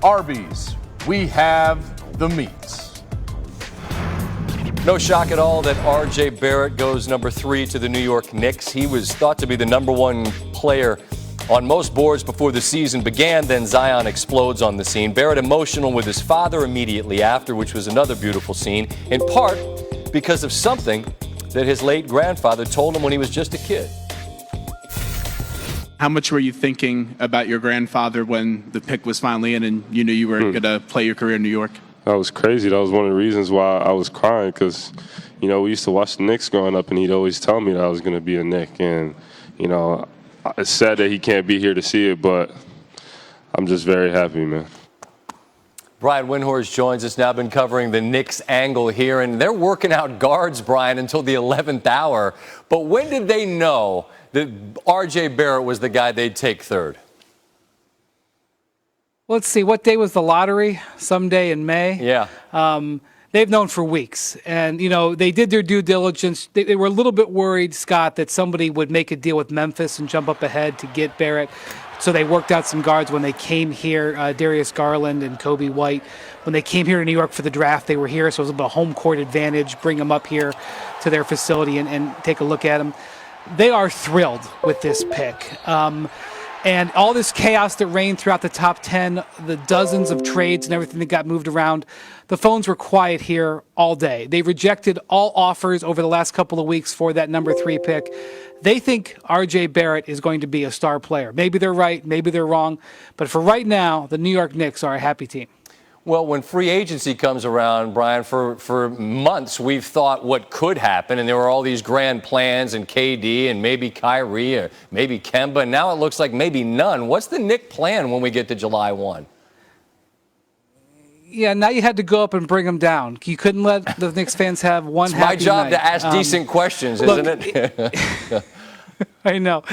Arby's, we have the meats. No shock at all that RJ Barrett goes number 3 to the New York Knicks. He was thought to be the number 1 player on most boards before the season began. Then Zion explodes on the scene. Barrett emotional with his father immediately after, which was another beautiful scene, in part because of something that his late grandfather told him when he was just a kid. How much were you thinking about your grandfather when the pick was finally in and you knew you were going to play your career in New York? That was crazy. That was one of the reasons why I was crying because, we used to watch the Knicks growing up, and he'd always tell me that I was going to be a Knick. And, it's sad that he can't be here to see it, but I'm just very happy, man. Brian Windhorst joins us now, been covering the Knicks angle here, and they're working out guards, Brian, until the 11th hour. But when did they know that RJ Barrett was the guy they'd take third? Let's see, what day was the lottery? Someday in May? Yeah. They've known for weeks. And, they did their due diligence. They were a little bit worried, Scott, that somebody would make a deal with Memphis and jump up ahead to get Barrett. So they worked out some guards when they came here, Darius Garland and Kobe White. When they came here to New York for the draft, they were here. So it was a home court advantage, bring them up here to their facility and take a look at them. They are thrilled with this pick. And all this chaos that reigned throughout the top 10, the dozens of trades and everything that got moved around, the phones were quiet here all day. They rejected all offers over the last couple of weeks for that number 3 pick. They think RJ Barrett is going to be a star player. Maybe they're right, maybe they're wrong. But for right now, the New York Knicks are a happy team. Well, when free agency comes around, Brian, for months we've thought what could happen, and there were all these grand plans and KD and maybe Kyrie or maybe Kemba, and now it looks like maybe none. What's the Knick plan when we get to July 1? Yeah, now you had to go up and bring them down. You couldn't let the Knicks fans have one happy night. It's my job to ask decent questions, isn't it? I know.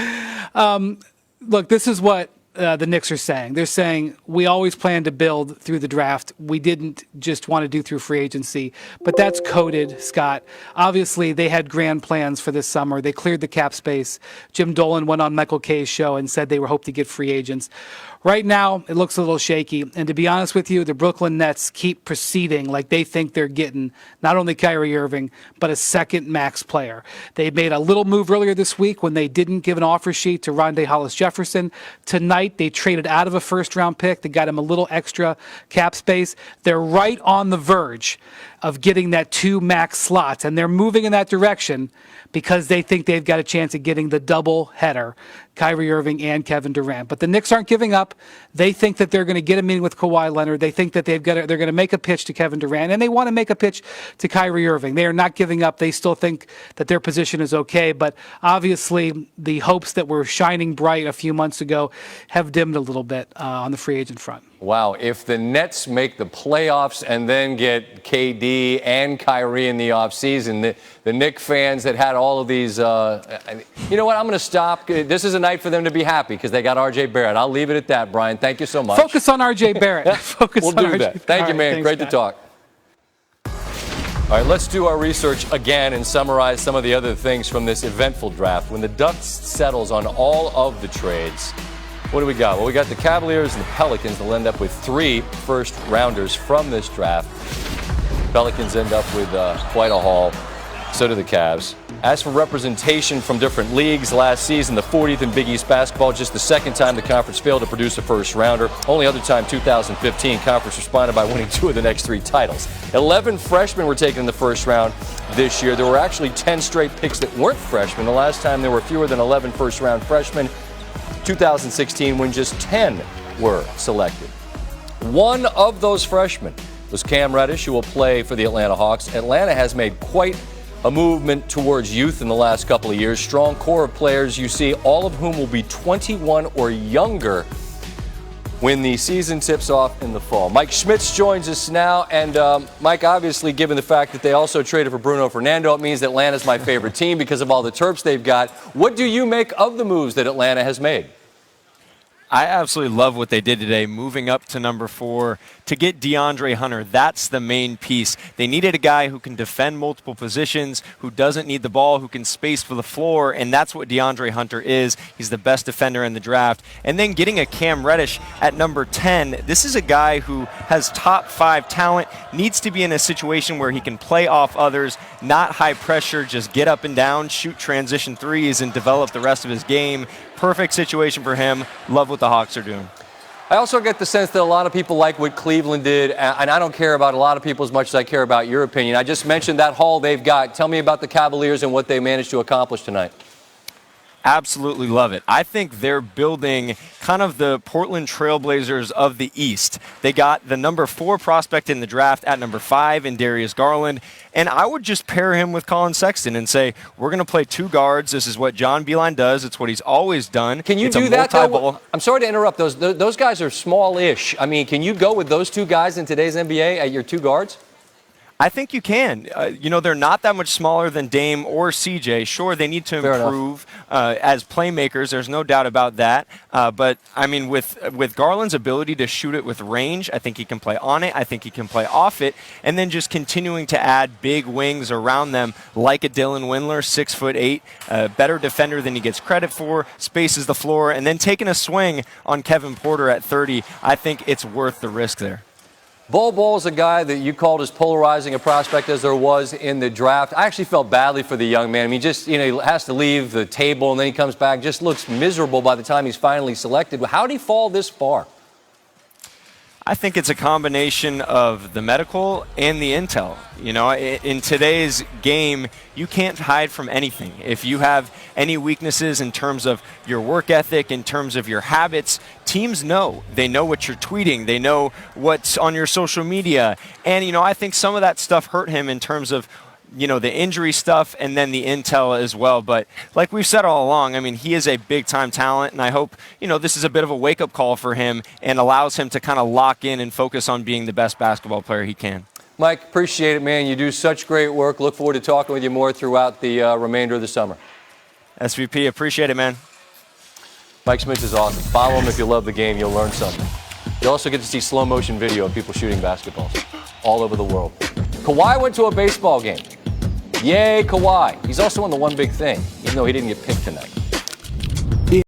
Look, this is what the Knicks are saying. They're saying, we always planned to build through the draft. We didn't just want to do through free agency. But that's coded, Scott. Obviously, they had grand plans for this summer. They cleared the cap space. Jim Dolan went on Michael Kay's show and said they were hoping to get free agents. Right now, it looks a little shaky. And to be honest with you, the Brooklyn Nets keep proceeding like they think they're getting not only Kyrie Irving, but a second max player. They made a little move earlier this week when they didn't give an offer sheet to Rondé Hollis-Jefferson. Tonight, they traded out of a first-round pick. They got him a little extra cap space. They're right on the verge of getting that 2 max slots, and they're moving in that direction because they think they've got a chance at getting the double header, Kyrie Irving and Kevin Durant. But the Knicks aren't giving up. They think that they're going to get a meeting with Kawhi Leonard. They think that they're going to make a pitch to Kevin Durant, and they want to make a pitch to Kyrie Irving. They are not giving up. They still think that their position is okay, but obviously the hopes that were shining bright a few months ago have dimmed a little bit on the free agent front. Wow, if the Nets make the playoffs and then get KD and Kyrie in the offseason, the Knicks fans that had all of these, you know what, I'm going to stop. This is a night for them to be happy because they got RJ Barrett. I'll leave it at that, Brian. Thank you so much. Focus on RJ Barrett. We'll do that. Thank you, man. Great to talk. All right, let's do our research again and summarize some of the other things from this eventful draft. When the dust settles on all of the trades, what do we got? Well, we got the Cavaliers and the Pelicans. They'll end up with 3 first-rounders from this draft. Pelicans end up with quite a haul. So do the Cavs. As for representation from different leagues, last season, the 40th in Big East basketball, just the second time the conference failed to produce a first-rounder. Only other time, 2015, conference responded by winning 2 of the next 3 titles. 11 freshmen were taken in the first round this year. There were actually 10 straight picks that weren't freshmen. The last time there were fewer than 11 first-round freshmen, 2016, when just 10 were selected. One of those freshmen was Cam Reddish, who will play for the Atlanta Hawks. Atlanta has made quite a movement towards youth in the last couple of years. Strong core of players you see, all of whom will be 21 or younger when the season tips off in the fall. Mike Schmitz joins us now. And Mike, obviously, given the fact that they also traded for Bruno Fernando, it means that Atlanta's my favorite team because of all the Terps they've got. What do you make of the moves that Atlanta has made? I absolutely love what they did today, moving up to number 4 to get DeAndre Hunter. That's the main piece. They needed a guy who can defend multiple positions, who doesn't need the ball, who can space for the floor, and that's what DeAndre Hunter is. He's the best defender in the draft. And then getting a Cam Reddish at number 10, this is a guy who has top 5 talent, needs to be in a situation where he can play off others, not high pressure, just get up and down, shoot transition threes, and develop the rest of his game. Perfect situation for him. Love what the Hawks are doing. I also get the sense that a lot of people like what Cleveland did, and I don't care about a lot of people as much as I care about your opinion. I just mentioned that haul they've got. Tell me about the Cavaliers and what they managed to accomplish tonight. Absolutely love it. I think they're building kind of the Portland Trailblazers of the East. They got the number 4 prospect in the draft at number 5 in Darius Garland, and I would just pair him with Colin Sexton and say, we're going to play 2 guards. This is what John Beilein does. It's what he's always done. Can you do that, though? I'm sorry to interrupt. Those guys are small-ish. I mean, can you go with those 2 guys in today's NBA at your 2 guards? I think you can. They're not that much smaller than Dame or CJ. Sure, they need to improve as playmakers. There's no doubt about that. But, I mean, with Garland's ability to shoot it with range, I think he can play on it. I think he can play off it. And then just continuing to add big wings around them like a Dylan Windler, 6'8", better defender than he gets credit for, spaces the floor, and then taking a swing on Kevin Porter at 30. I think it's worth the risk there. Bol is a guy that you called as polarizing a prospect as there was in the draft. I actually felt badly for the young man. I mean, he has to leave the table and then he comes back, just looks miserable by the time he's finally selected. How did he fall this far? I think it's a combination of the medical and the intel. In today's game, you can't hide from anything. If you have any weaknesses in terms of your work ethic, in terms of your habits, teams know. They know what you're tweeting. They know what's on your social media. And, I think some of that stuff hurt him in terms of the injury stuff and then the intel as well. But like we've said all along, I mean, he is a big-time talent, and I hope, this is a bit of a wake-up call for him and allows him to kind of lock in and focus on being the best basketball player he can. Mike, appreciate it, man. You do such great work. Look forward to talking with you more throughout the remainder of the summer. SVP, appreciate it, man. Mike Smith is awesome. Follow him if you love the game. You'll learn something. You also get to see slow-motion video of people shooting basketballs all over the world. Kawhi went to a baseball game. Yay, Kawhi. He's also on the one big thing, even though he didn't get picked tonight.